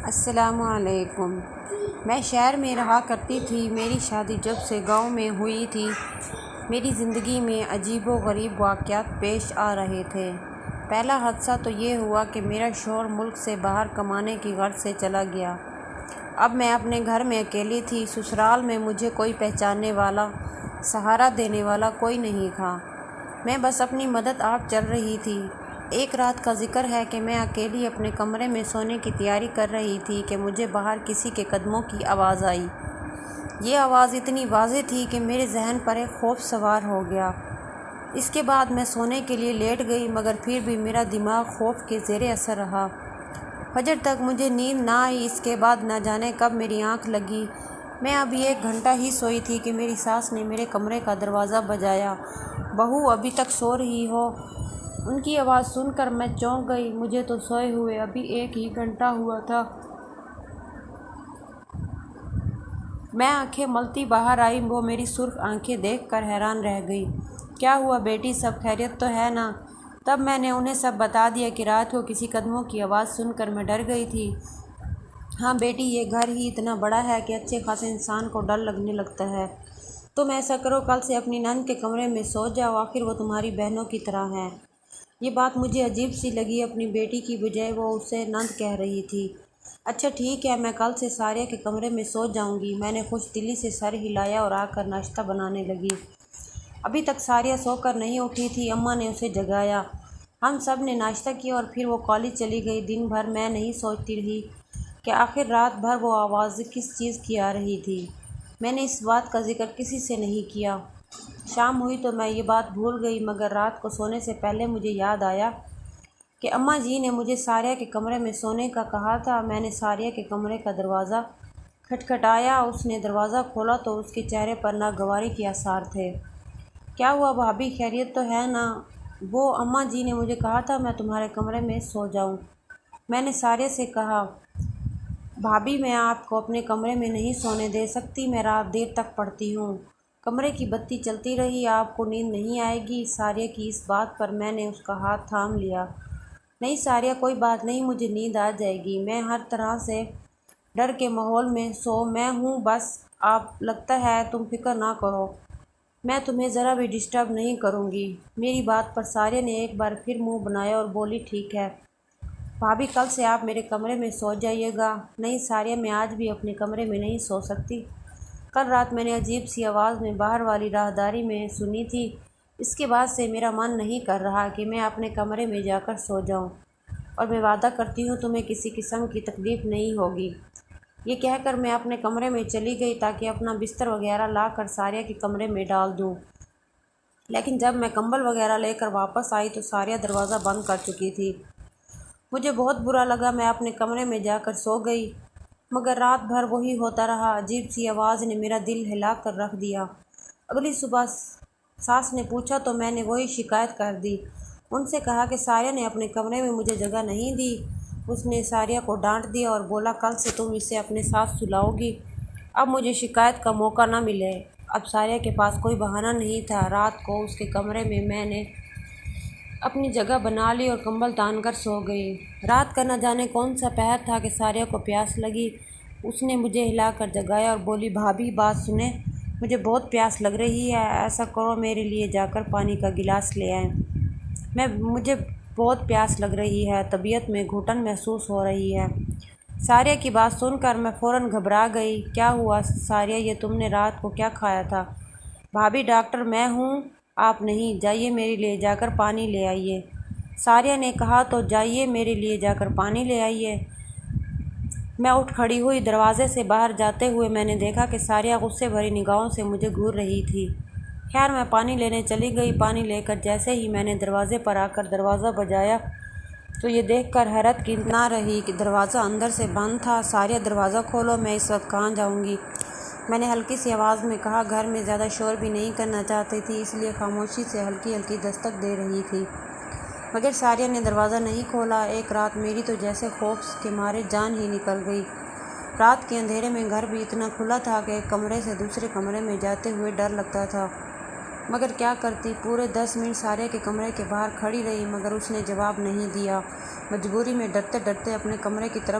السلام علیکم۔ میں شہر میں رہا کرتی تھی۔ میری شادی جب سے گاؤں میں ہوئی تھی، میری زندگی میں عجیب و غریب واقعات پیش آ رہے تھے۔ پہلا حادثہ تو یہ ہوا کہ میرا شوہر ملک سے باہر کمانے کی غرض سے چلا گیا۔ اب میں اپنے گھر میں اکیلی تھی۔ سسرال میں مجھے کوئی پہچاننے والا، سہارا دینے والا کوئی نہیں تھا۔ میں بس اپنی مدد آپ چل رہی تھی۔ ایک رات کا ذکر ہے کہ میں اکیلی اپنے کمرے میں سونے کی تیاری کر رہی تھی کہ مجھے باہر کسی کے قدموں کی آواز آئی۔ یہ آواز اتنی واضح تھی کہ میرے ذہن پر ایک خوف سوار ہو گیا۔ اس کے بعد میں سونے کے لیے لیٹ گئی، مگر پھر بھی میرا دماغ خوف کے زیر اثر رہا۔ فجر تک مجھے نیند نہ آئی۔ اس کے بعد نہ جانے کب میری آنکھ لگی۔ میں ابھی 1 گھنٹہ ہی سوئی تھی کہ میری ساس نے میرے کمرے کا دروازہ بجایا۔ بہو ابھی تک سو رہی ہو؟ ان کی آواز سن کر میں چونک گئی۔ مجھے تو سوئے ہوئے ابھی 1 ہی گھنٹہ ہوا تھا۔ میں آنکھیں ملتی باہر آئی۔ وہ میری سرخ آنکھیں دیکھ کر حیران رہ گئی۔ کیا ہوا بیٹی، سب خیریت تو ہے نا؟ تب میں نے انہیں سب بتا دیا کہ رات کو کسی قدموں کی آواز سن کر میں ڈر گئی تھی۔ ہاں بیٹی، یہ گھر ہی اتنا بڑا ہے کہ اچھے خاصے انسان کو ڈر لگنے لگتا ہے۔ تم ایسا کرو، کل سے اپنی نند کے کمرے میں سو جاؤ، آخر وہ تمہاری بہنوں کی طرح ہیں۔ یہ بات مجھے عجیب سی لگی۔ اپنی بیٹی کی بجائے وہ اسے نند کہہ رہی تھی۔ اچھا ٹھیک ہے، میں کل سے ساریہ کے کمرے میں سو جاؤں گی۔ میں نے خوش دلی سے سر ہلایا اور آ کر ناشتہ بنانے لگی۔ ابھی تک ساریہ سو کر نہیں اٹھی تھی۔ اماں نے اسے جگایا۔ ہم سب نے ناشتہ کیا اور پھر وہ کالج چلی گئی۔ دن بھر میں نہیں سوچتی رہی کہ آخر رات بھر وہ آواز کس چیز کی آ رہی تھی۔ میں نے اس بات کا ذکر کسی سے نہیں کیا۔ شام ہوئی تو میں یہ بات بھول گئی، مگر رات کو سونے سے پہلے مجھے یاد آیا کہ اماں جی نے مجھے ساریہ کے کمرے میں سونے کا کہا تھا۔ میں نے ساریہ کے کمرے کا دروازہ کھٹکھٹایا۔ اس نے دروازہ کھولا تو اس کے چہرے پر ناگواری کے آثار تھے۔ کیا ہوا بھابھی، خیریت تو ہے نا؟ وہ اماں جی نے مجھے کہا تھا میں تمہارے کمرے میں سو جاؤں۔ میں نے ساریہ سے کہا، بھابھی میں آپ کو اپنے کمرے میں نہیں سونے دے سکتی، میں رات دیر تک پڑھتی ہوں۔ کمرے کی بتی چلتی رہی، آپ کو نیند نہیں آئے گی۔ ساریہ کی اس بات پر میں نے اس کا ہاتھ تھام لیا۔ نہیں ساریہ، کوئی بات نہیں، مجھے نیند آ جائے گی۔ میں ہر طرح سے ڈر کے ماحول میں میں ہوں، بس آپ لگتا ہے تم فکر نہ کرو، میں تمہیں ذرا بھی ڈسٹرب نہیں کروں گی۔ میری بات پر ساریہ نے ایک بار پھر منہ بنایا اور بولی، ٹھیک ہے بھابھی، کل سے آپ میرے کمرے میں سو جائیے گا۔ نہیں ساریہ، میں آج بھی اپنے کمرے میں نہیں سو سکتی۔ کل رات میں نے عجیب سی آواز میں باہر والی راہداری میں سنی تھی۔ اس کے بعد سے میرا من نہیں کر رہا کہ میں اپنے کمرے میں جا کر سو جاؤں، اور میں وعدہ کرتی ہوں تمہیں کسی قسم کی تکلیف نہیں ہوگی۔ یہ کہہ کر میں اپنے کمرے میں چلی گئی تاکہ اپنا بستر وغیرہ لا کر ساریہ کے کمرے میں ڈال دوں، لیکن جب میں کمبل وغیرہ لے کر واپس آئی تو ساریہ دروازہ بند کر چکی تھی۔ مجھے بہت برا لگا۔ میں اپنے کمرے میں جا کر سو گئی، مگر رات بھر وہی ہوتا رہا۔ عجیب سی آواز نے میرا دل ہلا کر رکھ دیا۔ اگلی صبح ساس نے پوچھا تو میں نے وہی شکایت کر دی۔ ان سے کہا کہ ساریہ نے اپنے کمرے میں مجھے جگہ نہیں دی۔ اس نے ساریہ کو ڈانٹ دیا اور بولا، کل سے تم اسے اپنے ساتھ سلاؤ گی، اب مجھے شکایت کا موقع نہ ملے۔ اب ساریہ کے پاس کوئی بہانہ نہیں تھا۔ رات کو اس کے کمرے میں نے اپنی جگہ بنا لی اور کمبل تان کر سو گئی۔ رات کا نہ جانے کون سا پہر تھا کہ ساریہ کو پیاس لگی۔ اس نے مجھے ہلا کر جگایا اور بولی، بھابھی بات سنیں، مجھے بہت پیاس لگ رہی ہے، ایسا کرو میرے لیے جا کر پانی کا گلاس لے آئیں۔ مجھے بہت پیاس لگ رہی ہے، طبیعت میں گھٹن محسوس ہو رہی ہے۔ ساریہ کی بات سن کر میں فوراً گھبرا گئی۔ کیا ہوا ساریہ، یہ تم نے رات کو کیا کھایا تھا؟ بھابھی ڈاکٹر میں ہوں، آپ نہیں، جائیے میرے لیے جا کر پانی لے آئیے۔ ساریہ نے کہا، تو جائیے میرے لیے جا کر پانی لے آئیے۔ میں اٹھ کھڑی ہوئی۔ دروازے سے باہر جاتے ہوئے میں نے دیکھا کہ ساریہ غصے بھری نگاہوں سے مجھے گھور رہی تھی۔ خیر میں پانی لینے چلی گئی۔ پانی لے کر جیسے ہی میں نے دروازے پر آ کر دروازہ بجایا تو یہ دیکھ کر حیرت کی نہ رہی کہ دروازہ اندر سے بند تھا۔ ساریہ دروازہ کھولو، میں اس وقت کہاں جاؤں گی؟ میں نے ہلکی سی آواز میں کہا۔ گھر میں زیادہ شور بھی نہیں کرنا چاہتی تھی، اس لیے خاموشی سے ہلکی ہلکی دستک دے رہی تھی، مگر ساریہ نے دروازہ نہیں کھولا۔ ایک رات میری تو جیسے خوف کے مارے جان ہی نکل گئی۔ رات کے اندھیرے میں گھر بھی اتنا کھلا تھا کہ ایک کمرے سے دوسرے کمرے میں جاتے ہوئے ڈر لگتا تھا، مگر کیا کرتی؟ پورے 10 منٹ ساریہ کے کمرے کے باہر کھڑی رہی، مگر اس نے جواب نہیں دیا۔ مجبوری میں ڈرتے ڈرتے اپنے کمرے کی طرف